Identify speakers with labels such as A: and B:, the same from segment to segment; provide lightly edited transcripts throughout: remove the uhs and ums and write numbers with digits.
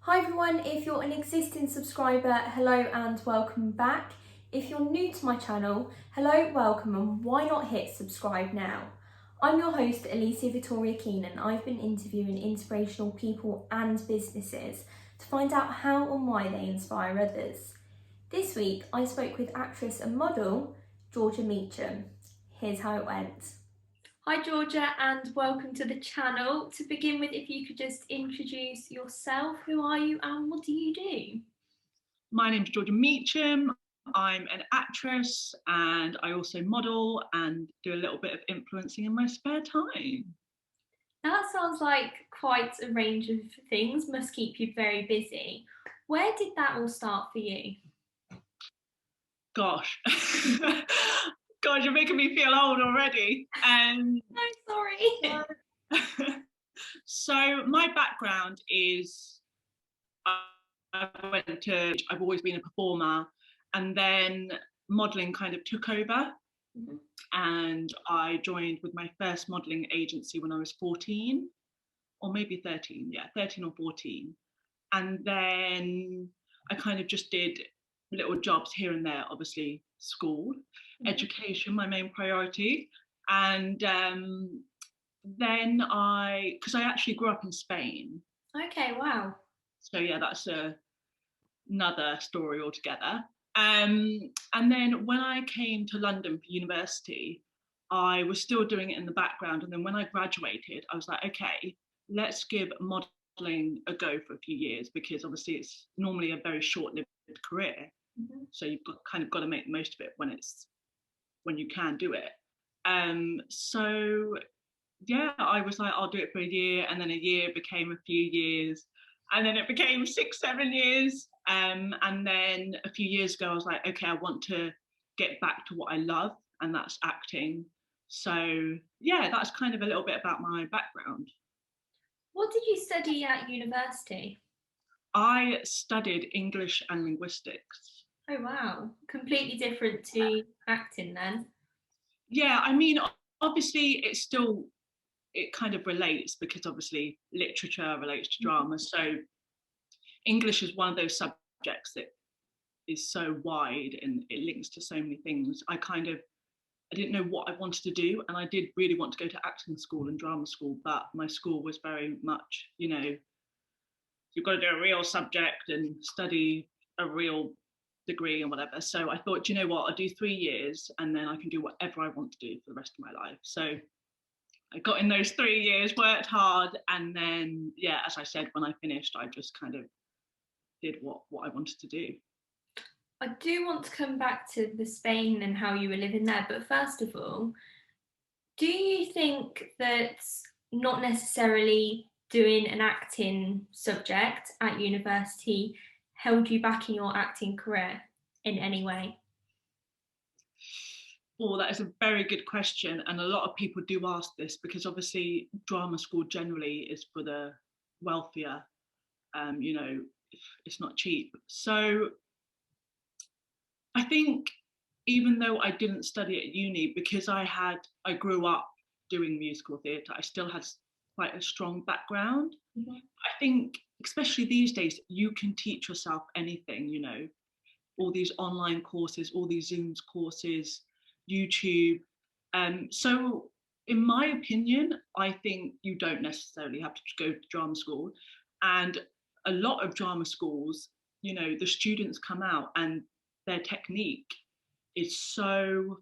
A: Hi everyone, if you're an existing subscriber, hello and welcome back. If you're new to my channel, hello, welcome, and why not hit subscribe now? I'm your host, Alicia Victoria Keane, and I've been interviewing inspirational people and businesses to find out how and why they inspire others. This week, I spoke with actress and model, Georgia Meacham. Here's how it went. Hi Georgia, and welcome to the channel. To begin with, if you could just introduce yourself, who are you and what do you do?
B: My name's Georgia Meacham. I'm an actress and I also model and do a little bit of influencing in my spare time.
A: Now that sounds like quite a range of things, must keep you very busy. Where did that all start for you?
B: Gosh. God, you're making me feel old already.
A: I'm sorry.
B: So my background is I've always been a performer, and then modeling kind of took over. Mm-hmm. And I joined with my first modeling agency when I was 14 or maybe 13, 13 or 14. And then I kind of just did little jobs here and there, obviously school, education, my main priority. And then because I actually grew up in Spain.
A: Okay, wow.
B: So yeah, that's another story altogether. And then when I came to London for university, I was still doing it in the background. And then when I graduated, I was like, okay, let's give modeling a go for a few years, because obviously it's normally a very short-lived career. Mm-hmm. So you've kind of got to make the most of it when you can do it. So yeah, I was like, I'll do it for a year, and then a year became a few years, and then it became 6-7 years. And then a few years ago, I was like, okay, I want to get back to what I love, and that's acting. So yeah, that's kind of a little bit about my background.
A: What did you study at university?
B: I studied English and linguistics.
A: Oh wow, completely different to acting then.
B: Yeah, I mean, obviously it kind of relates, because obviously literature relates to drama. So English is one of those subjects that is so wide and it links to so many things. I didn't know what I wanted to do, and I did really want to go to acting school and drama school, but my school was very much, you've got to do a real subject and study a real degree and whatever. So I thought, you know what, I'll do 3 years and then I can do whatever I want to do for the rest of my life. So I got in those 3 years, worked hard, and then, yeah, as I said, when I finished, I just kind of did what I wanted to do.
A: I do want to come back to the Spain and how you were living there, but first of all, do you think that not necessarily doing an acting subject at university held you back in your acting career in any way?
B: Oh, that is a very good question. And a lot of people do ask this, because obviously drama school generally is for the wealthier. It's not cheap. So I think even though I didn't study at uni, because I grew up doing musical theatre, I still had quite a strong background. Mm-hmm. I think, especially these days, you can teach yourself anything, all these online courses, all these Zooms courses, YouTube. So in my opinion, I think you don't necessarily have to go to drama school. And a lot of drama schools, the students come out and their technique is so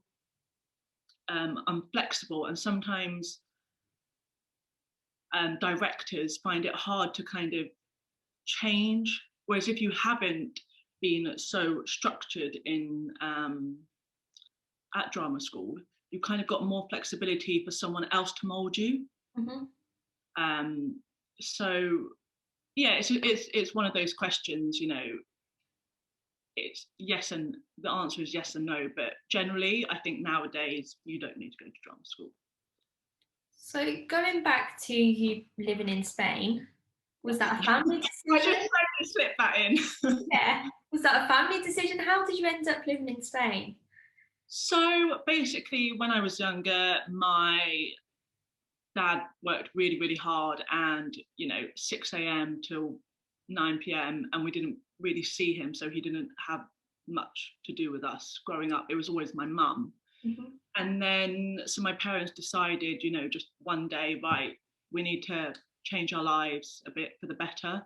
B: unflexible, and sometimes directors find it hard to kind of change. Whereas if you haven't been so structured in at drama school, you kind of got more flexibility for someone else to mold you. Mm-hmm. So yeah, it's one of those questions, it's yes, and the answer is yes and no, but generally I think nowadays you don't need to go to drama school.
A: So going back to you living in Spain, was that a family decision?
B: I just slip that in.
A: Yeah. Was that a family decision? How did you end up living in Spain?
B: So basically, when I was younger, my dad worked really, really hard, and 6 a.m. till 9 p.m. and we didn't really see him, so he didn't have much to do with us growing up. It was always my mum.
A: Mhm.
B: And then, so my parents decided, just one day, right, we need to change our lives a bit for the better.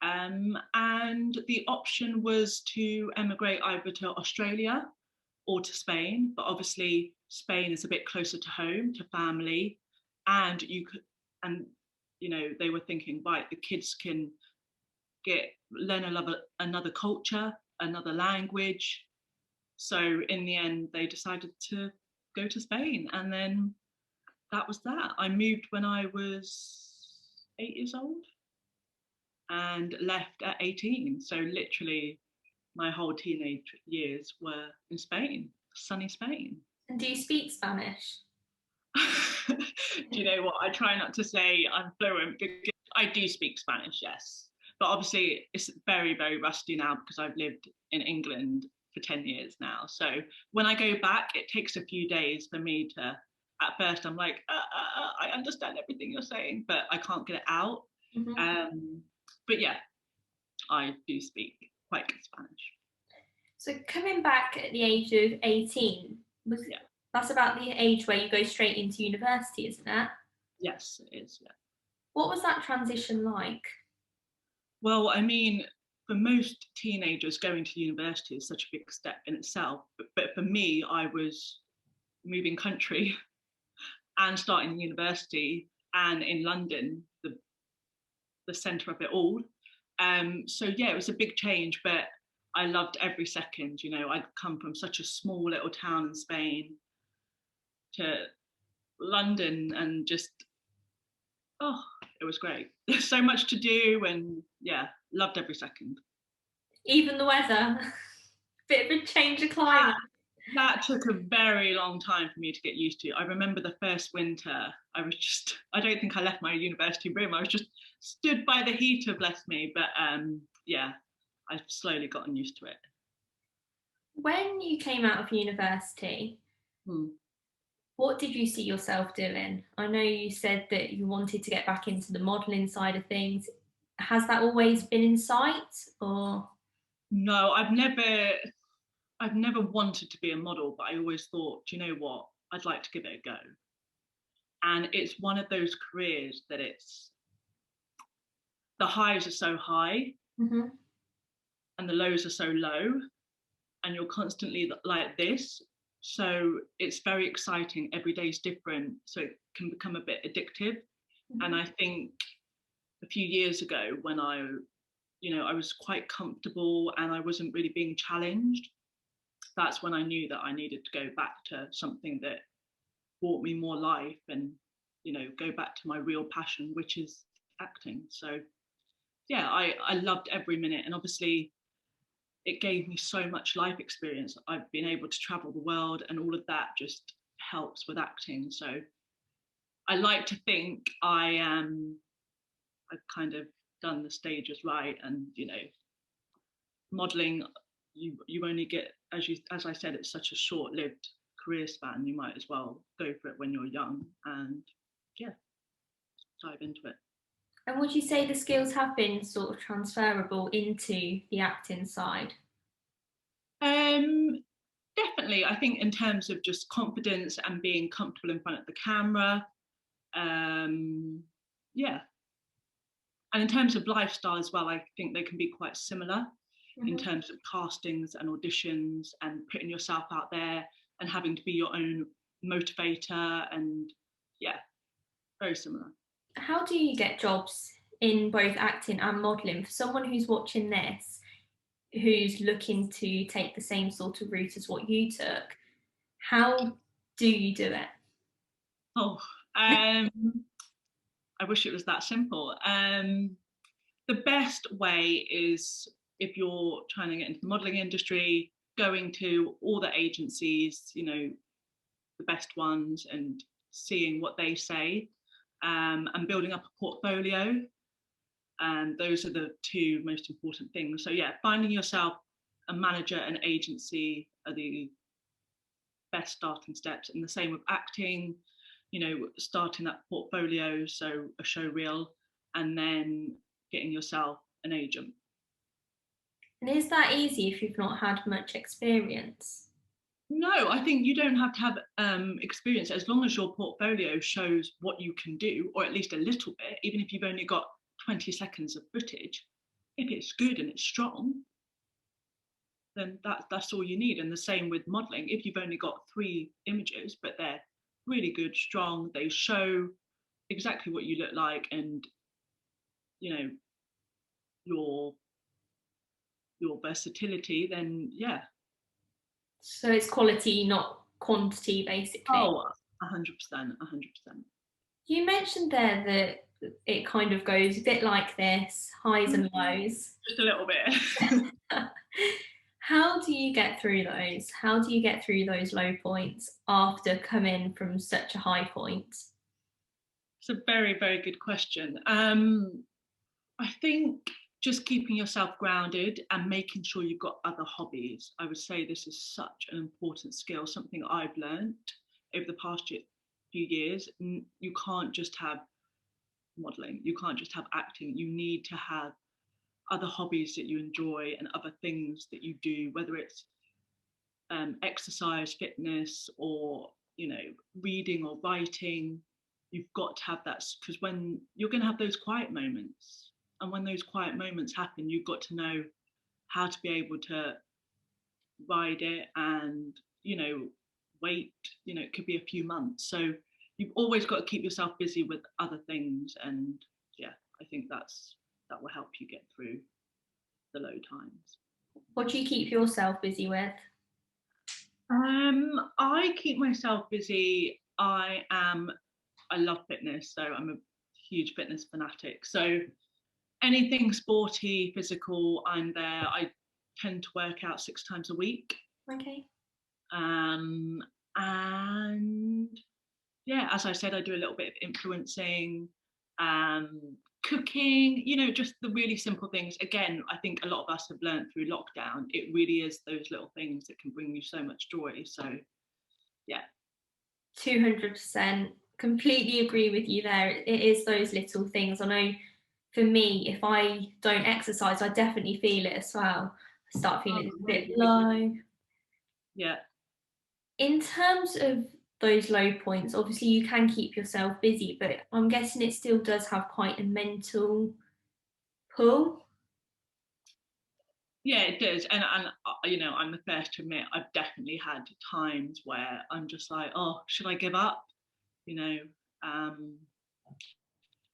B: And the option was to emigrate either to Australia or to Spain. But obviously, Spain is a bit closer to home, to family. And and they were thinking, right, the kids can learn another culture, another language. So in the end, they decided to go to Spain, and then that was that. I moved when I was 8 years old and left at 18. So literally, my whole teenage years were in Spain, sunny Spain.
A: And do you speak Spanish?
B: Do you know what? I try not to say I'm fluent because I do speak Spanish, yes. But obviously, it's very, very rusty now because I've lived in England for 10 years now. So when I go back, it takes a few days for me to, at first, I'm like, I understand everything you're saying, but I can't get it out.
A: Mhm.
B: But yeah, I do speak quite good Spanish.
A: So coming back at the age of 18,
B: Yeah.
A: that's about the age where you go straight into university, isn't it?
B: Yes, it is. Yeah.
A: What was that transition like?
B: Well, I mean, for most teenagers, going to university is such a big step in itself. But for me, I was moving country and starting university and in London, the centre of it all. So yeah, it was a big change, but I loved every second. I'd come from such a small little town in Spain to London and just, oh, it was great. There's so much to do, and yeah, loved every second.
A: Even the weather, bit of a change of climate.
B: That took a very long time for me to get used to. I remember the first winter, I don't think I left my university room. I was just stood by the heater, bless me. But yeah, I've slowly gotten used to it.
A: When you came out of university,
B: Hmm.
A: what did you see yourself doing? I know you said that you wanted to get back into the modelling side of things. Has that always been in sight, or?
B: No, I've never wanted to be a model, but I always thought, do you know what? I'd like to give it a go. And it's one of those careers that the highs are so high
A: Mhm.
B: and the lows are so low, and you're constantly like this. So it's very exciting. Every day is different. So it can become a bit addictive. And I think a few years ago when I was quite comfortable and I wasn't really being challenged, that's when I knew that I needed to go back to something that brought me more life and, go back to my real passion, which is acting. So yeah, I loved every minute. And obviously it gave me so much life experience. I've been able to travel the world, and all of that just helps with acting. So I like to think I've kind of done the stages right, and modeling, you only get, as I said, it's such a short-lived career span. You might as well go for it when you're young, and yeah, dive into it.
A: And would you say the skills have been sort of transferable into the acting side?
B: Um, Definitely, I think in terms of just confidence and being comfortable in front of the camera, yeah. And in terms of lifestyle as well, I think they can be quite similar in
A: Mhm.
B: terms of castings and auditions and putting yourself out there and having to be your own motivator, and yeah, very similar.
A: How do you get jobs in both acting and modelling? For someone who's watching this, who's looking to take the same sort of route as what you took, how do you do it?
B: Oh, I wish it was that simple. The best way is, if you're trying to get into the modeling industry, going to all the agencies, the best ones, and seeing what they say, and building up a portfolio. And those are the two most important things. So yeah, finding yourself a manager and agency are the best starting steps. And the same with acting, starting that portfolio, so a show reel, and then getting yourself an agent.
A: And is that easy if you've not had much experience?
B: No, I think you don't have to have experience as long as your portfolio shows what you can do, or at least a little bit, even if you've only got 20 seconds of footage. If it's good and it's strong, then that's all you need. And the same with modeling. If you've only got 3 images, but they're really good, strong, they show exactly what you look like, and you know your versatility, then yeah.
A: So it's quality, not quantity, basically.
B: Oh, 100%, 100%.
A: You mentioned there that it kind of goes a bit like this, highs and lows.
B: Just a little bit.
A: How do you get through those? How do you get through those low points after coming from such a high point?
B: It's a very, very good question. I think just keeping yourself grounded and making sure you've got other hobbies. I would say this is such an important skill, something I've learned over the past few years. You can't just have modeling, you can't just have acting. You need to have other hobbies that you enjoy and other things that you do, whether it's exercise, fitness, or reading or writing. You've got to have that, because when you're going to have those quiet moments, and when those quiet moments happen, you've got to know how to be able to ride it, and wait. It could be a few months, so you've always got to keep yourself busy with other things. And yeah, I think that will help you get through the low times.
A: What do you keep yourself busy with?
B: I keep myself busy. I love fitness, so I'm a huge fitness fanatic. So anything sporty, physical, I'm there. I tend to work out 6 times a week.
A: Okay.
B: And yeah, as I said, I do a little bit of influencing, cooking, just the really simple things. Again, I think a lot of us have learned through lockdown. It really is those little things that can bring you so much joy. So yeah.
A: 200%. Completely agree with you there. It is those little things. I know for me, if I don't exercise, I definitely feel it as well. I start feeling a bit low.
B: Yeah.
A: In terms of those low points, obviously you can keep yourself busy, but I'm guessing it still does have quite a mental pull.
B: Yeah, it does. And I'm the first to admit I've definitely had times where I'm just like, oh, should I give up? You know, um,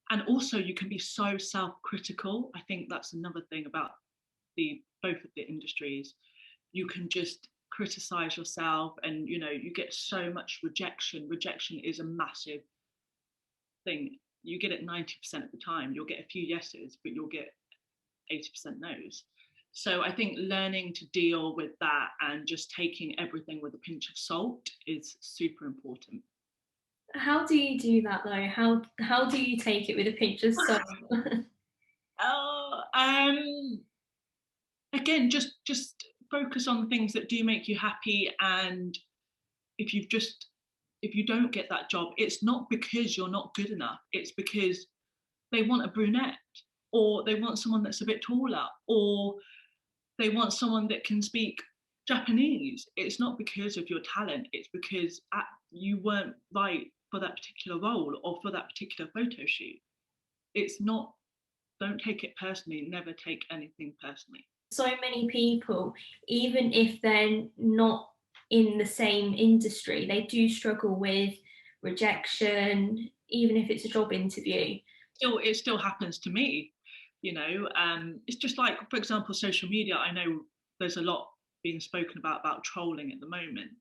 B: and also you can be so self-critical. I think that's another thing about both of the industries. You can just criticize yourself, and you get so much rejection is a massive thing. You get it 90% of the time. You'll get a few yeses, but you'll get 80% no's. So I think learning to deal with that and just taking everything with a pinch of salt is super important.
A: How do you do that though? How do you take it with a pinch of salt?
B: Oh, again, just focus on things that do make you happy. And if you've just if you don't get that job, it's not because you're not good enough. It's because they want a brunette, or they want someone that's a bit taller, or they want someone that can speak Japanese. It's not because of your talent. It's because you weren't right for that particular role or for that particular photo shoot. It's not. Don't take it personally. Never take anything personally.
A: So many people, even if they're not in the same industry, they do struggle with rejection, even if it's a job interview.
B: It still happens to me. It's just like, for example, social media. I know there's a lot being spoken about trolling at the moment,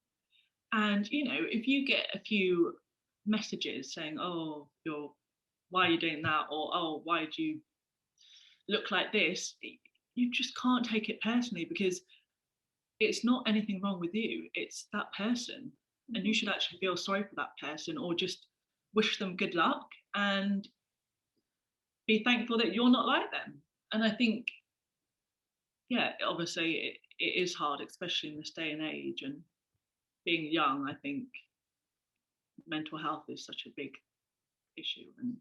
B: and if you get a few messages saying, "Oh, why are you doing that?" or "Oh, why do you look like this?" You just can't take it personally, because it's not anything wrong with you. It's that person, and you should actually feel sorry for that person, or just wish them good luck and be thankful that you're not like them. And I think, yeah, obviously it is hard, especially in this day and age. And being young, I think mental health is such a big issue and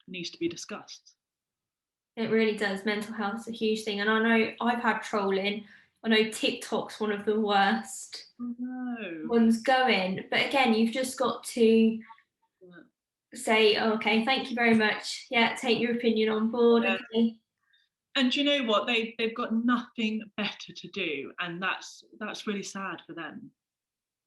B: needs to be discussed.
A: It really does. Mental health is a huge thing. And I know I've had trolling. I know TikTok's one of the worst
B: Oh no.
A: ones going. But again, you've just got to say, oh, okay, thank you very much. Yeah, take your opinion on board.
B: Yeah.
A: Okay.
B: And do you know what? They've got nothing better to do, and that's really sad for them.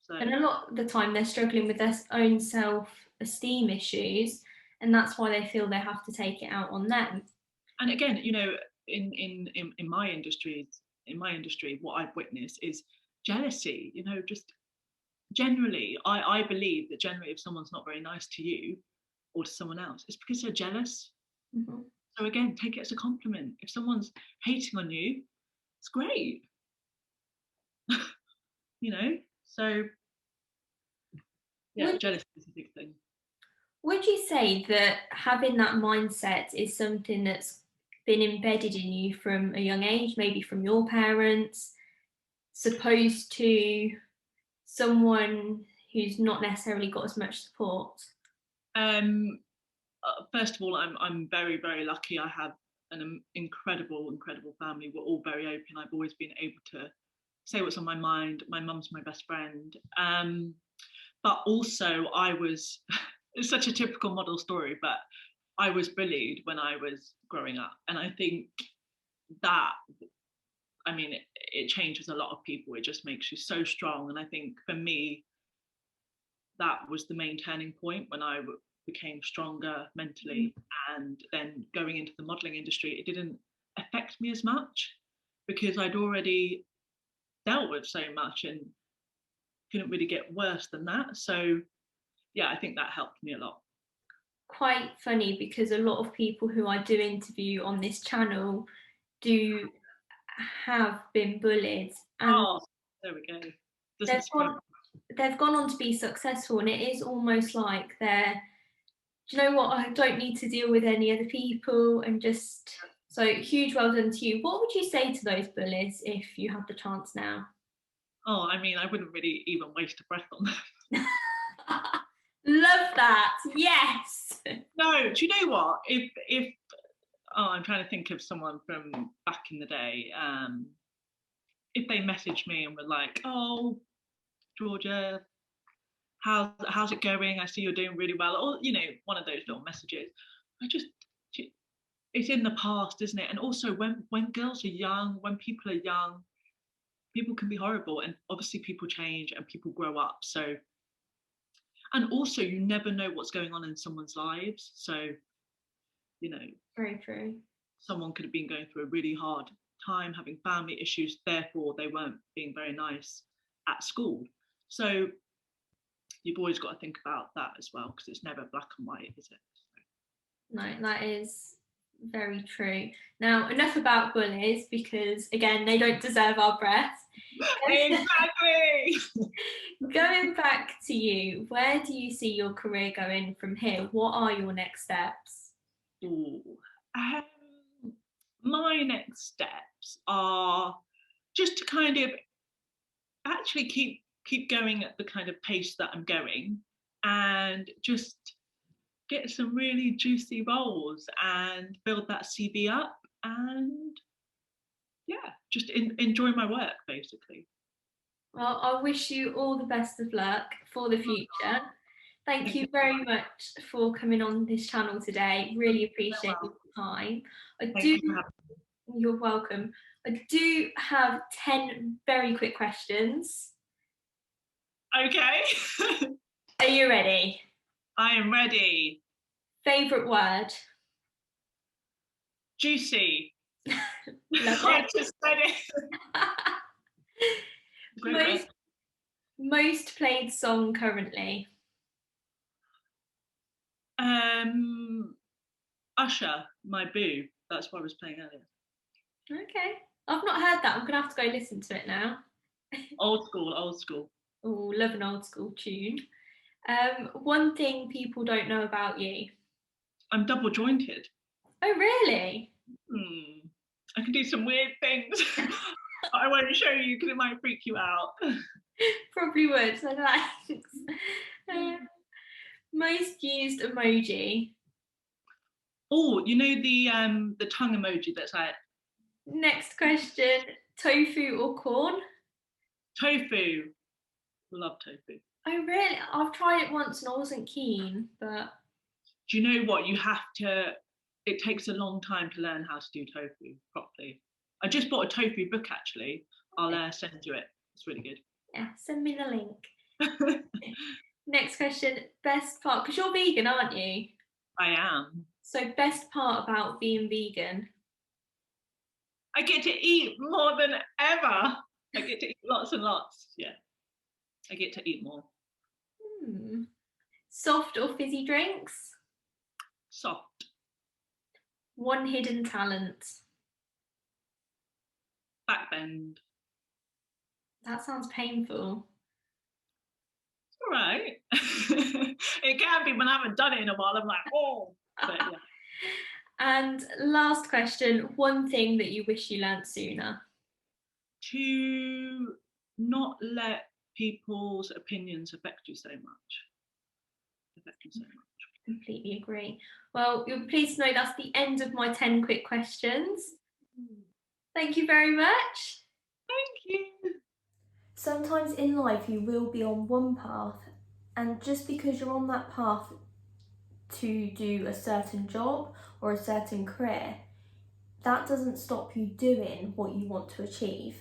B: So,
A: And a lot of the time they're struggling with their own self-esteem issues, and that's why they feel they have to take it out on them.
B: and again, you know, in my industry, what I've witnessed is jealousy. You know, just generally, I believe that generally, if someone's not very nice to you or to someone else, it's because they're jealous.
A: Mm-hmm.
B: So again, take it as a compliment. If someone's hating on you, it's great. You know, so yeah,
A: Would
B: jealousy is a big thing.
A: Would you say that having that mindset is something that's been embedded in you from a young age, maybe from your parents, supposed to someone who's not necessarily got as much support?
B: Um, First of all, I'm very very lucky. I have an incredible family. We're all very open. I've always been able to say what's on my mind. My mum's my best friend. But also, I was it's such a typical model story, but I was bullied when I was growing up, and I think that I mean it changes a lot of people. It just makes you so strong, and I think for me that was the main turning point when I became stronger mentally. And then going into the modeling industry, it didn't affect me as much because I'd already dealt with so much and couldn't really get worse than that. So yeah, I think that helped me a lot.
A: Quite funny because a lot of people who I do interview on this channel do have been bullied, and
B: Oh, there we go.
A: they've
B: Doesn't surprise
A: gone, they've gone on to be successful, and it is almost like they're, do you know what, I don't need to deal with any other people, and just, so huge well done to you. What would you say to those bullies if you had the chance now?
B: Oh, I mean, I wouldn't really even waste a breath on them.
A: Love that. Yes.
B: No, do you know what? If oh, I'm trying to think of someone from back in the day. If they messaged me and were like, "Oh, Georgia, how's it going? I see you're doing really well," or you know, one of those little messages. I just it's in the past, isn't it? And also when girls are young, when people are young, people can be horrible, and obviously people change and people grow up. So and also you never know what's going on in someone's lives. So you know,
A: Very true.
B: someone could have been going through a really hard time, having family issues, therefore they weren't being very nice at school. So you've always got to think about that as well, because it's never black and white, is it?
A: No, that is very true. Now, enough about bullies because, again, they don't deserve our breath.
B: Exactly.
A: Going back to you, where do you see your career going from here? What are your next steps?
B: Ooh. My next steps are just to kind of actually keep going at the kind of pace that I'm going, and just get some really juicy roles and build that CV up, and yeah, just enjoy my work basically.
A: Well, I wish you all the best of luck for the future. Thank
B: Thank
A: you
B: you.
A: very much for coming on this channel today. Really appreciate your time. I
B: Thank
A: do,
B: you for having
A: you're welcome. I do have 10 very quick questions.
B: me. Okay.
A: Are you ready?
B: I am ready.
A: Favourite word?
B: Juicy.
A: Love
B: I
A: it.
B: just said it. Great word.
A: Most played song currently?
B: Usher, my boo. That's what I was playing earlier.
A: Okay. I've not heard that. I'm going to have to go listen to it now.
B: Old school, old school.
A: Oh, love an old school tune. One thing people don't know about you.
B: I'm double jointed.
A: Oh, really?
B: I can do some weird things. I won't show you because it might freak you out.
A: Probably would. So thanks. Most used emoji.
B: Oh, you know the tongue emoji that's like
A: Next question, tofu or corn?
B: tofu. Love tofu.
A: Oh really? I've tried it once and I wasn't keen, but
B: Do you know what? You have to, it takes a long time to learn how to do tofu properly. I just bought a tofu book actually. I'll send you it. It's really good.
A: yeah, send me the link. Next question, best part, because you're vegan, aren't you?
B: I am.
A: So best part about being vegan?
B: I get to eat more than ever. I get to eat lots and lots. Yeah, I get to eat more.
A: Soft or fizzy drinks?
B: Soft.
A: One hidden talent?
B: Backbend.
A: That sounds painful.
B: It's all right. It can be when I haven't done it in a while. I'm like, oh. But yeah.
A: And last question, one thing that you wish you learnt sooner?
B: To not let people's opinions affect you so much.
A: Completely agree. Well, you'll be pleased to know that's the end of my 10 quick questions. Thank you very much.
B: Thank you.
A: Sometimes in life you will be on one path, and just because you're on that path to do a certain job or a certain career, that doesn't stop you doing what you want to achieve.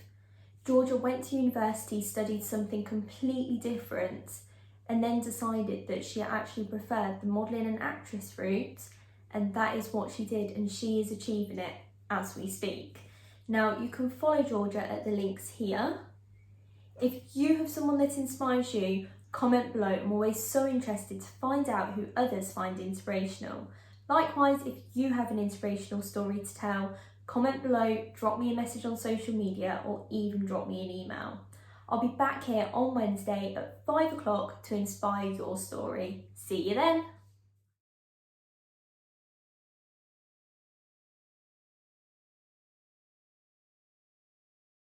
A: Georgia went to university, studied something completely different, and then decided that she actually preferred the modelling and actress route, and that is what she did, and she is achieving it as we speak. Now, you can follow Georgia at the links here. If you have someone that inspires you, comment below. I'm always so interested to find out who others find inspirational. Likewise, if you have an inspirational story to tell, comment below, drop me a message on social media, or even drop me an email. I'll be back here on Wednesday at 5 o'clock to inspire your story. See you then.